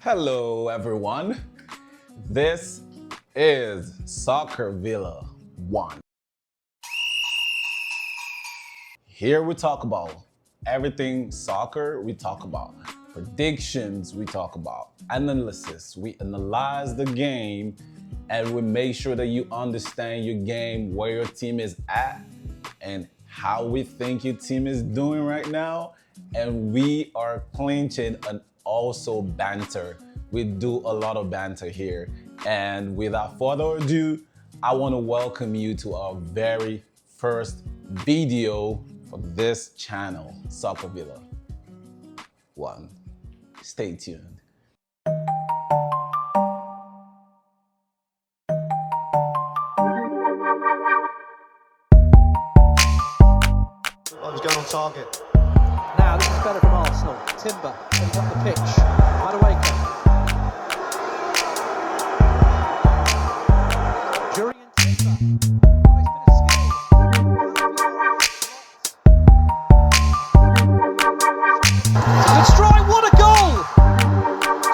Hello everyone, this is Soccer Villa 1. Here we talk about everything soccer, we talk about predictions, we talk about analysis, we analyze the game and we make sure that you understand your game, where your team is at and how we think your team is doing right now. And we are clinching and also banter. We do a lot of banter here. And without further ado, I want to welcome you to our very first video for this channel, Soccer Villa 1. Stay tuned. I was going on target. Now this is better from Arsenal. Timber comes up the pitch. Madueke. Jury and Timber. Nice bit of skill. It's a good strike. What a goal!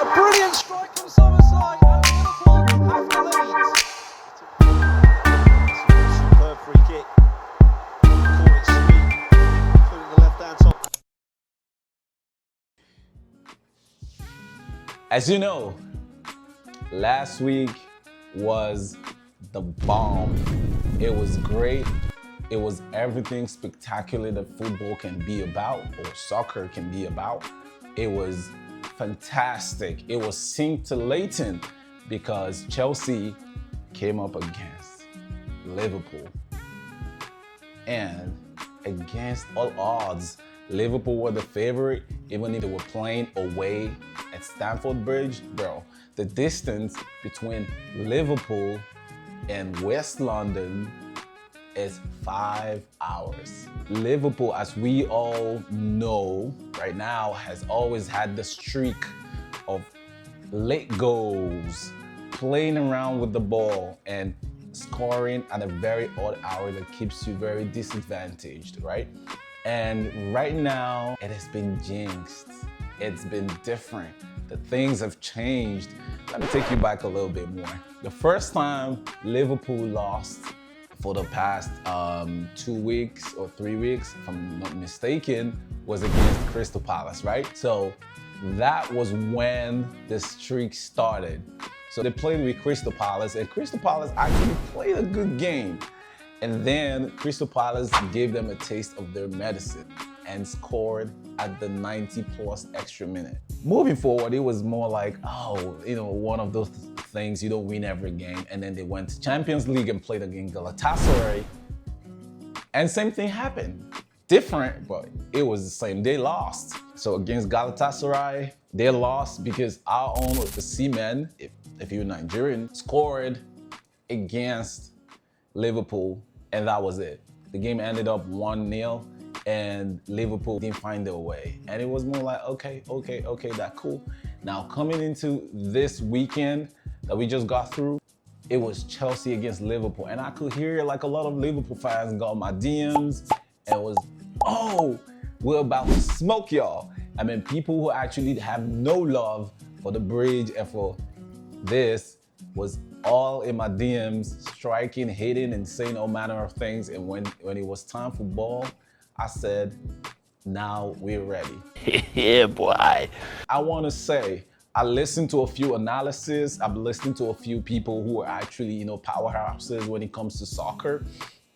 A brilliant strike from Somerset, and Liverpool have the lead. Superb free kick. Call it sweet. Including the left-hand top. As you know, last week was the bomb. It was great. It was everything spectacular that football can be about or soccer can be about. It was fantastic. It was scintillating because Chelsea came up against Liverpool. And against all odds, Liverpool were the favorite, even if they were playing away at Stamford Bridge. Bro, the distance between Liverpool and West London is 5 hours. Liverpool, as we all know right now, has always had the streak of late goals, playing around with the ball and scoring at a very odd hour that keeps you very disadvantaged, right? And right now, it has been jinxed. It's been different. The things have changed. Let me take you back a little bit more. The first time Liverpool lost for the past 2 weeks or 3 weeks, if I'm not mistaken, was against Crystal Palace, right? So that was when the streak started. So they played with Crystal Palace, and Crystal Palace actually played a good game. And then Crystal Palace gave them a taste of their medicine and scored at the 90+ extra minute. Moving forward, it was more like, one of those things, you don't win every game. And then they went to Champions League and played against Galatasaray. And same thing happened. Different, but it was the same. They lost. So against Galatasaray, they lost because our own Seamen, if you're Nigerian, scored against Liverpool, and that was it. The game ended up 1-0, and Liverpool didn't find their way. And it was more like, okay, that's cool. Now coming into this weekend that we just got through, it was Chelsea against Liverpool. And I could hear like a lot of Liverpool fans got my DMs and was, oh, we're about to smoke y'all. I mean, people who actually have no love for the bridge and for this was all in my DMs, striking, hitting, and saying all manner of things. And when it was time for ball, I said, now we're ready. Yeah, boy. I want to say, I listened to a few analysis. I've listened to a few people who are actually, powerhouses when it comes to soccer.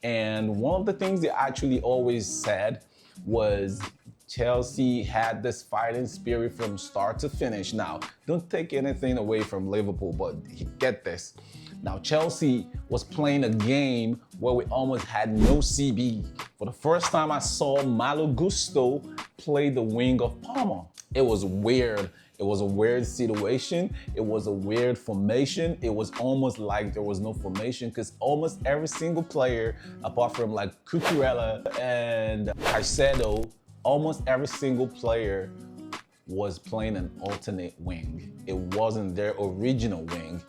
And one of the things they actually always said was Chelsea had this fighting spirit from start to finish. Now, don't take anything away from Liverpool, but get this. Now, Chelsea was playing a game where we almost had no CB. For the first time, I saw Malo Gusto play the wing of Palmer. It was weird. It was a weird situation. It was a weird formation. It was almost like there was no formation because almost every single player, apart from like Cucurella and Caicedo, almost every single player was playing an alternate wing. It wasn't their original wing.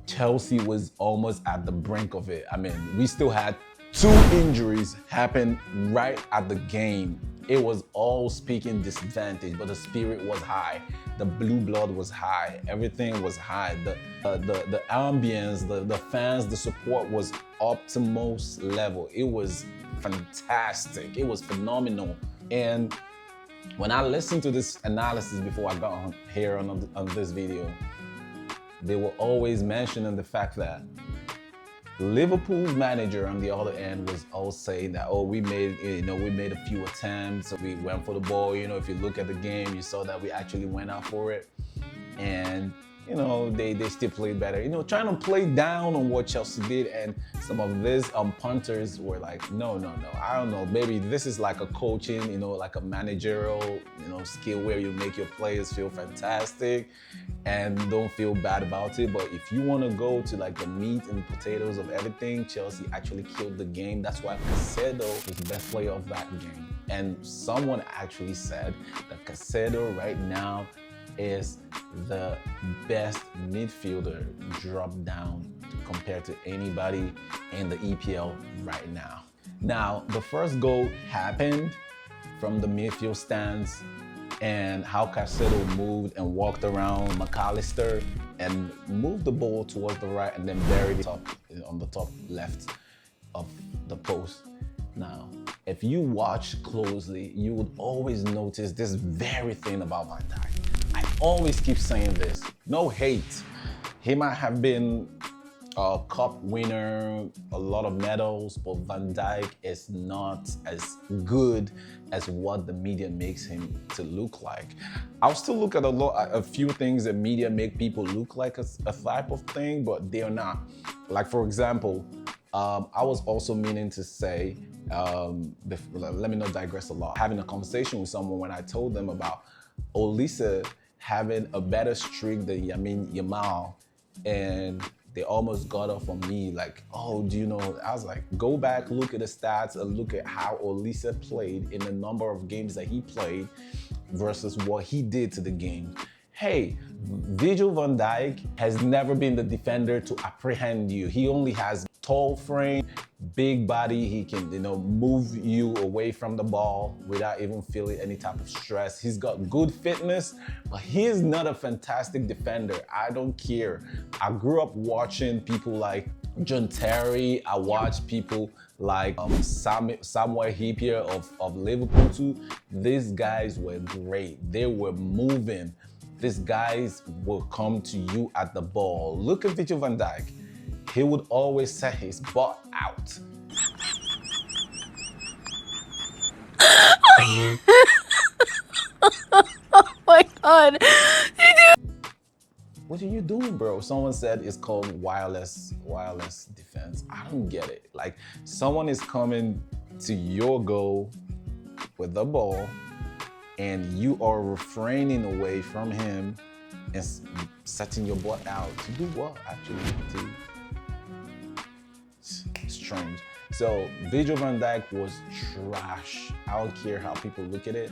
Chelsea was almost at the brink of it. I mean, we still had 2 injuries happen right at the game. It was all speaking disadvantage, but the spirit was high. the blue blood was high. Everything was high. The ambience, the fans, the support was up to most level. It was fantastic. It was phenomenal. And when I listened to this analysis before I got on here on this video, they were always mentioning the fact that Liverpool's manager on the other end was all saying that, oh, we made a few attempts, we went for the ball. If you look at the game, you saw that we actually went out for it. And they still played better. Trying to play down on what Chelsea did, and some of these punters were like, no, I don't know, maybe this is like a coaching, like a managerial, skill where you make your players feel fantastic and don't feel bad about it. But if you want to go to like the meat and potatoes of everything, Chelsea actually killed the game. That's why Caicedo was the best player of that game. And someone actually said that Caicedo right now is the best midfielder drop down compared to anybody in the EPL right now. Now, the first goal happened from the midfield stands, and how Caicedo moved and walked around McAllister and moved the ball towards the right and then buried it on the top left of the post. Now, if you watch closely, you would always notice this very thing about Van Dijk. I always keep saying this, no hate. He might have been a cup winner, a lot of medals, but Van Dijk is not as good as what the media makes him to look like. I'll still look at a few things that media make people look like a type of thing, but they are not. Like, for example, I was also meaning to say, let me not digress a lot, having a conversation with someone when I told them about Olise having a better streak than Yamal, and they almost got off on me like, oh, do you know? I was like, go back, look at the stats and look at how Olise played in the number of games that he played versus what he did to the game. Hey, Virgil van Dijk has never been the defender to apprehend you. He only has tall frame, big body. He can, move you away from the ball without even feeling any type of stress. He's got good fitness, but he is not a fantastic defender. I don't care. I grew up watching people like John Terry. I watched people like Samuel Hyypiä of Liverpool too. These guys were great. They were moving. These guys will come to you at the ball. Look at Virgil van Dijk. He would always set his butt out. Oh my God. What are you doing, bro? Someone said it's called wireless defense. I don't get it. Like, someone is coming to your goal with the ball and you are refraining away from him and setting your butt out. To do what, actually? Strange. So Virgil van Dijk was trash. I don't care how people look at it.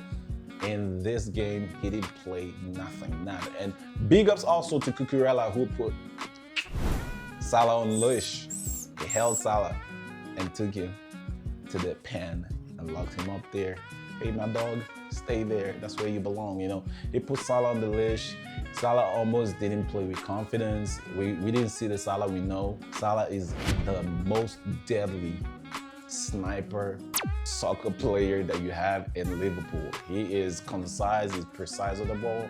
In this game, he didn't play nothing, nada. And big ups also to Cucurella, who put Salah on leash. He held Salah and took him to the pen and locked him up there. Hey, my dog, stay there. That's where you belong, He put Salah on the leash. Salah almost didn't play with confidence. We didn't see the Salah we know. Salah is the most deadly sniper soccer player that you have in Liverpool. He is concise, he's precise with the ball.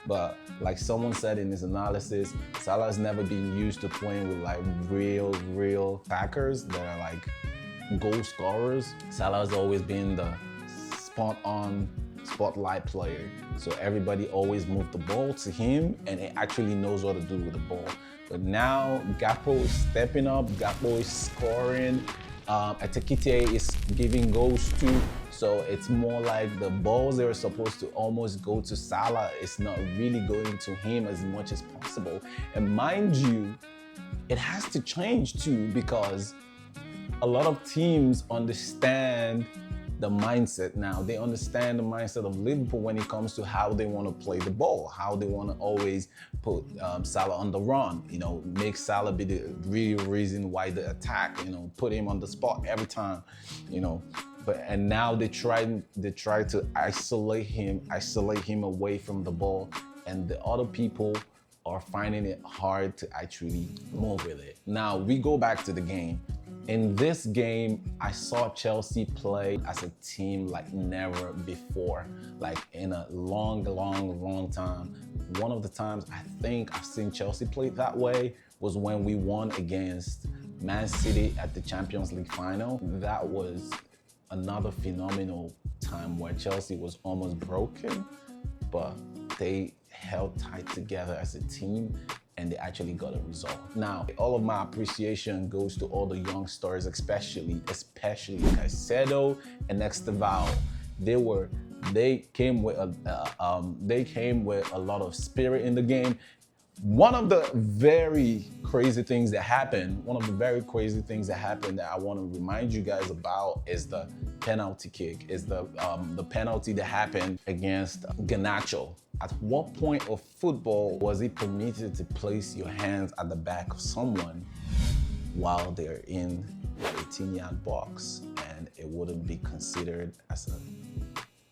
But like someone said in his analysis, Salah has never been used to playing with like real attackers that are like goal scorers. Salah has always been the spot-on spotlight player. So everybody always moved the ball to him and he actually knows what to do with the ball. But now Gakpo is stepping up, Gakpo is scoring, Atakite is giving goals too. So it's more like the balls that are supposed to almost go to Salah is not really going to him as much as possible. And mind you, it has to change too, because a lot of teams understand the mindset now. They understand the mindset of Liverpool when it comes to how they want to play the ball, how they want to always put Salah on the run, make Salah be the real reason why the attack, put him on the spot every time, and now they try to isolate him away from the ball and the other people are finding it hard to actually move with it. Now, we go back to the game. In this game, I saw Chelsea play as a team like never before, like in a long time. One of the times I think I've seen Chelsea play that way was when we won against Man City at the Champions League final. That was another phenomenal time where Chelsea was almost broken, but they held tight together as a team and they actually got a result. Now, all of my appreciation goes to all the young stars, especially Caicedo and Esteval. They came with a lot of spirit in the game. One of the very crazy things that happened that I want to remind you guys about is the penalty kick, is the penalty that happened against Garnacho. At what point of football was it permitted to place your hands at the back of someone while they're in the 18-yard box and it wouldn't be considered as a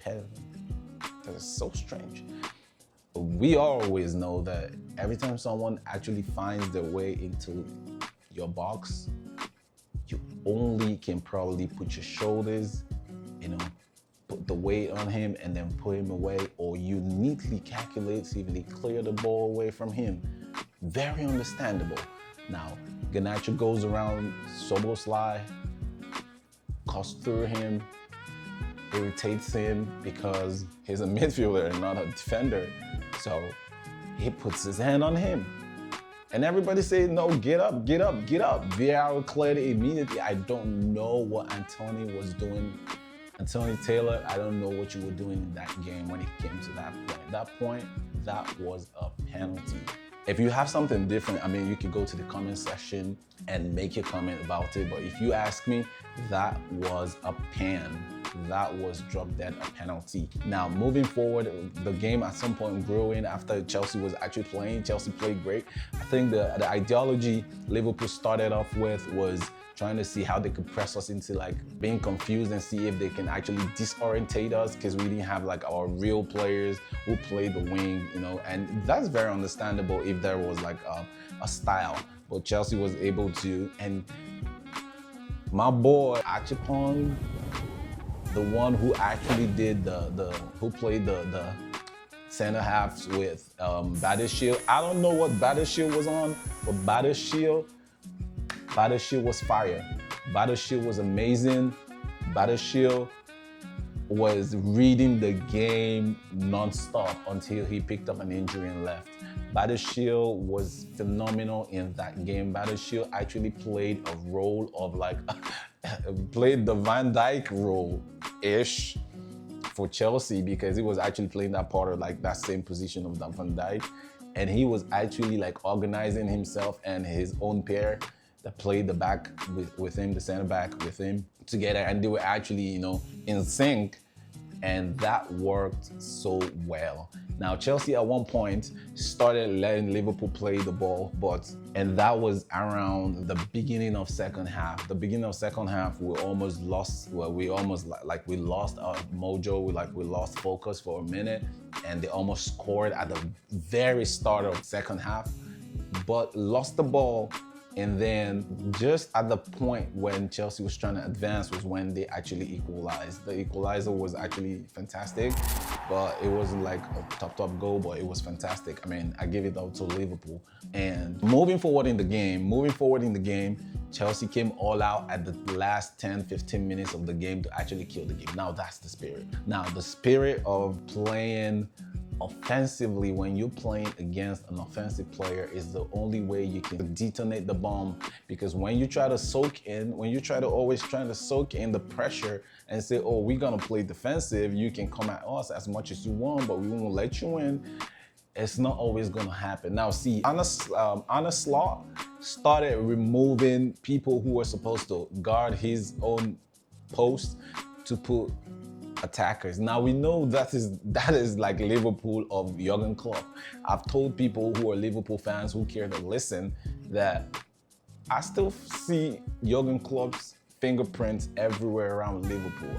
penalty? That is so strange. We always know that every time someone actually finds their way into your box, you only can probably put your shoulders, put the weight on him and then put him away, or you neatly calculatively clear the ball away from him. Very understandable. Now, Garnacho goes around Soboslai, cuts through him, irritates him because he's a midfielder and not a defender. So he puts his hand on him. And everybody says, no, get up, get up, get up. VAR cleared it immediately. I don't know what Anthony was doing. Anthony Taylor, I don't know what you were doing in that game when it came to that point. That was a penalty. If you have something different, you could go to the comment section and make your comment about it. But if you ask me, that was a pen. That was drop dead a penalty. Now, moving forward, the game at some point grew in after Chelsea was actually playing. Chelsea played great. I think the ideology Liverpool started off with was trying to see how they could press us into being confused and see if they can actually disorientate us, because we didn't have our real players who played the wing, and that's very understandable if there was a style. But Chelsea was able to, and my boy Achipong, the one who actually did who played the center halves with Badershield. I don't know what Badershield was on, but Badershield was fire. Badershield was amazing. Badershield was reading the game non-stop until he picked up an injury and left. Badershield was phenomenal in that game. Badershield actually played a role of played the Van Dijk role-ish for Chelsea, because he was actually playing that part of that same position of Van Dijk. And he was actually organizing himself and his own pair that played the back with him, the center back with him together. And they were actually, in sync. And that worked so well. Now, Chelsea at one point started letting Liverpool play the ball, and that was around the beginning of second half. The beginning of second half, we almost lost, we lost our mojo, we lost focus for a minute, and they almost scored at the very start of second half, but lost the ball. And then just at the point when Chelsea was trying to advance was when they actually equalized. The equalizer was actually fantastic, but it wasn't a top goal, but it was fantastic. I give it up to Liverpool. And moving forward in the game, Chelsea came all out at the last 10-15 minutes of the game to actually kill the game. Now that's the spirit. Now the spirit of playing offensively when you're playing against an offensive player is the only way you can detonate the bomb, because when you try to always try to soak in the pressure and say, oh, we're gonna play defensive, you can come at us as much as you want, but we won't let you in. It's not always gonna happen. Now see, Arne Slot started removing people who were supposed to guard his own post to put attackers. Now we know that is Liverpool of Jurgen Klopp. I've told people who are Liverpool fans who care to listen that I still see Jurgen Klopp's fingerprints everywhere around Liverpool.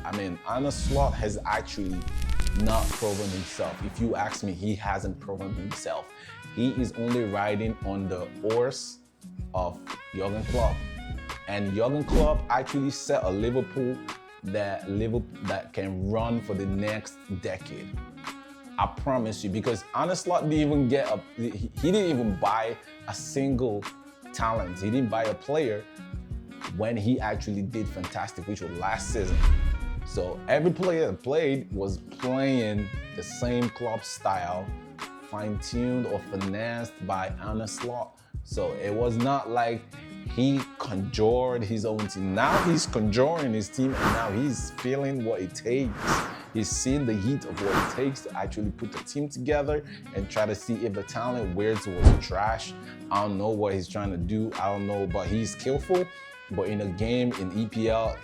Arne Slot has actually not proven himself. If you ask me, he hasn't proven himself. He is only riding on the horse of Jurgen Klopp. And Jurgen Klopp actually set a Liverpool that can run for the next decade. I promise you, because Arne Slot didn't even he didn't even buy a single talent. He didn't buy a player when he actually did fantastic, which was last season. So every player that played was playing the same Klopp style, fine-tuned or finessed by Arne Slot. So it was not like he conjured his own team. Now he's conjuring his team, and now he's feeling what it takes. He's seeing the heat of what it takes to actually put the team together and try to see if the talent Wirtz was trash. I don't know what he's trying to do. I don't know, but he's skillful. But in a game in EPL,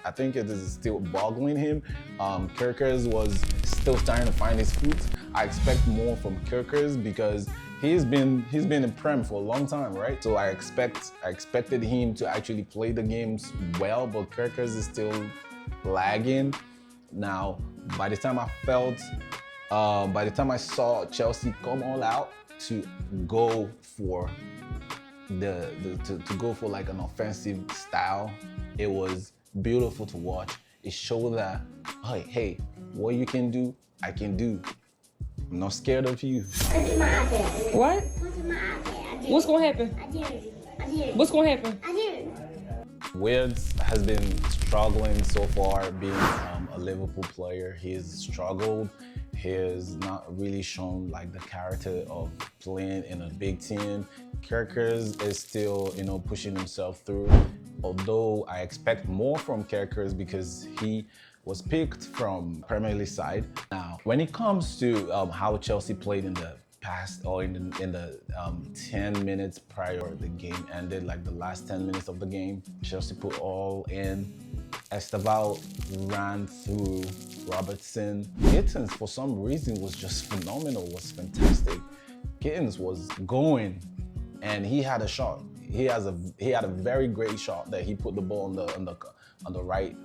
I think it is still boggling him. Kerkers was still starting to find his feet. I expect more from Kerkers because he's been in Prem for a long time, right? So I expected him to actually play the games well, but Kerkers is still lagging. Now, by the time I saw Chelsea come all out to go for like an offensive style, it was beautiful to watch. It showed that, hey, what you can do, I can do. I'm not scared of you. What? What's gonna happen? What's gonna happen? Wirtz has been struggling so far being a Liverpool player. He's struggled. He has not really shown like the character of playing in a big team. Kerkers is still, pushing himself through. Although I expect more from Kerkers because he was picked from Premier League side. Now, when it comes to how Chelsea played in the past or in the 10 minutes prior the game ended, like the last 10 minutes of the game, Chelsea put all in. Esteval ran through Robertson. Gittins, for some reason, was just phenomenal, was fantastic. Gittins was going, and he had a shot. He had a very great shot that he put the ball on the right,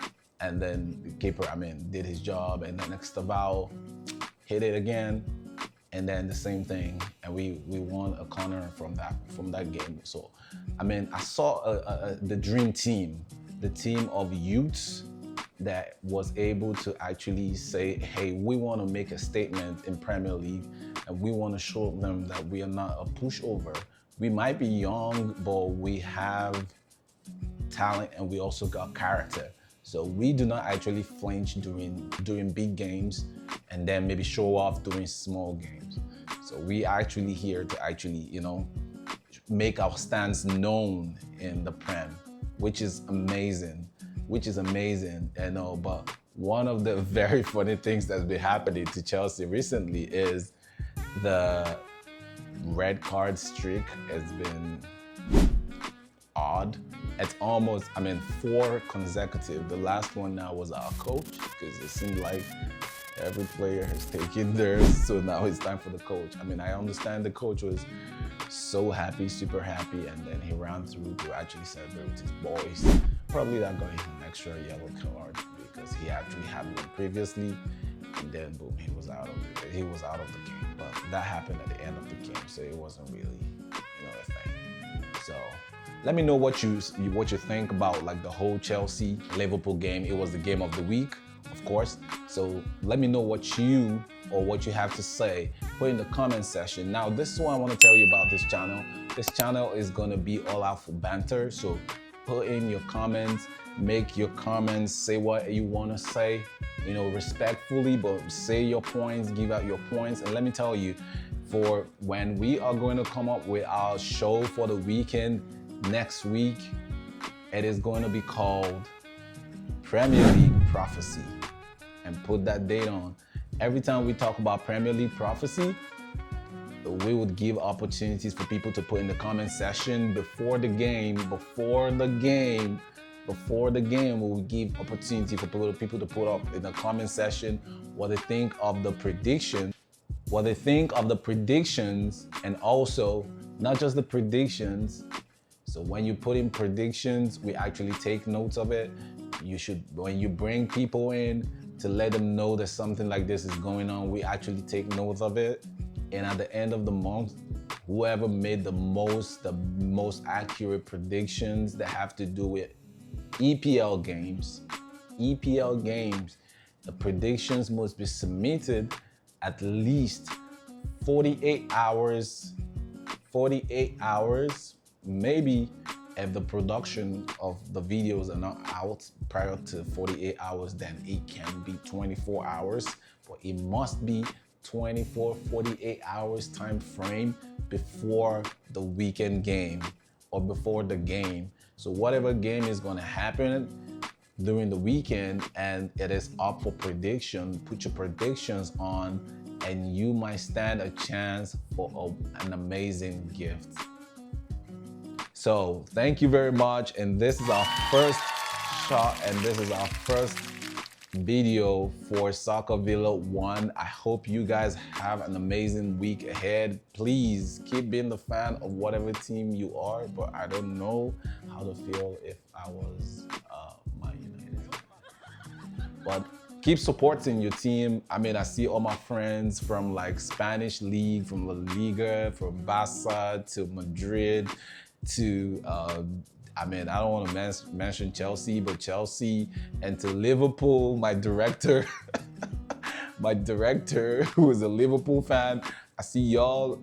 and then the keeper, did his job, and then Esteval hit it again, and then the same thing, and we won a corner from that game. So, I saw the dream team. The team of youths that was able to actually say, hey, we want to make a statement in Premier League and we want to show them that we are not a pushover. We might be young, but we have talent and we also got character. So we do not actually flinch during big games and then maybe show off during small games. So we actually here to actually, make our stance known in the Prem. Which is amazing, but one of the very funny things that's been happening to Chelsea recently is the red card streak has been odd. It's almost, 4 consecutive. The last one now was our coach, because it seemed like every player has taken theirs, so now it's time for the coach. I understand the coach was so happy, super happy, and then he ran through to actually celebrate with his boys. Probably that got him an extra yellow card because he actually had one previously, and then boom, he was out of the game. But that happened at the end of the game, so it wasn't really, a thing. So let me know what you think about like the whole Chelsea Liverpool game. It was the game of the week, of course. So let me know what you have to say. Put in the comment section. Now, this is what I want to tell you about this channel. This channel is gonna be all out for banter. So put in your comments, make your comments, say what you want to say, respectfully, but say your points, give out your points. And let me tell you, for when we are going to come up with our show for the weekend next week, it is going to be called Premier League Prophecy. And put that date on. Every time we talk about Premier League prophecy, we would give opportunities for people to put in the comment section before the game, we would give opportunity for people to put up in the comment section what they think of the predictions, and also not just the predictions. So when you put in predictions, we actually take notes of it. You should, when you bring people in, to let them know that something like this is going on. We actually take note of it. And at the end of the month, whoever made the most accurate predictions that have to do with EPL games, the predictions must be submitted at least 48 hours, maybe if the production of the videos are not out prior to 48 hours, then it can be 24 hours, but it must be 48 hours time frame before the weekend game or before the game. So whatever game is gonna happen during the weekend and it is up for prediction, put your predictions on and you might stand a chance for an amazing gift. So thank you very much. And this is our first shot and this is our first video for Soccer Villa 1. I hope you guys have an amazing week ahead. Please keep being the fan of whatever team you are, but I don't know how to feel if I was Man United. But keep supporting your team. I mean, I see all my friends from like Spanish League, from La Liga, from Barca to Madrid to I mean, I don't want to mention Chelsea, but Chelsea, and to Liverpool, my director, who is a Liverpool fan. I see y'all.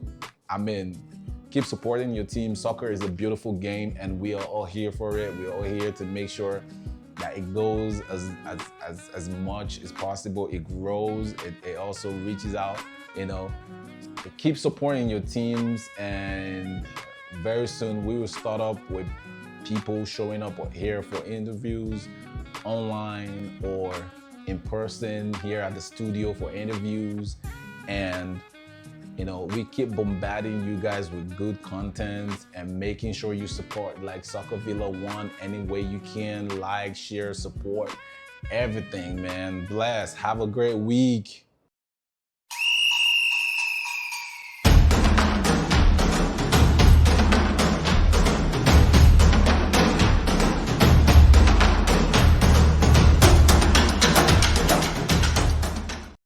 I mean, keep supporting your team. Soccer is a beautiful game, and we are all here for it. We're all here to make sure that it goes as much as possible. It grows. It also reaches out. You know, keep supporting your teams, and very soon we will start up with people showing up here for interviews online or in person here at the studio for interviews. And you know, we keep bombarding you guys with good content and making sure you support like Soccer Villa 1 any way you can. Like, share, support, everything, man. Bless. Have a great week.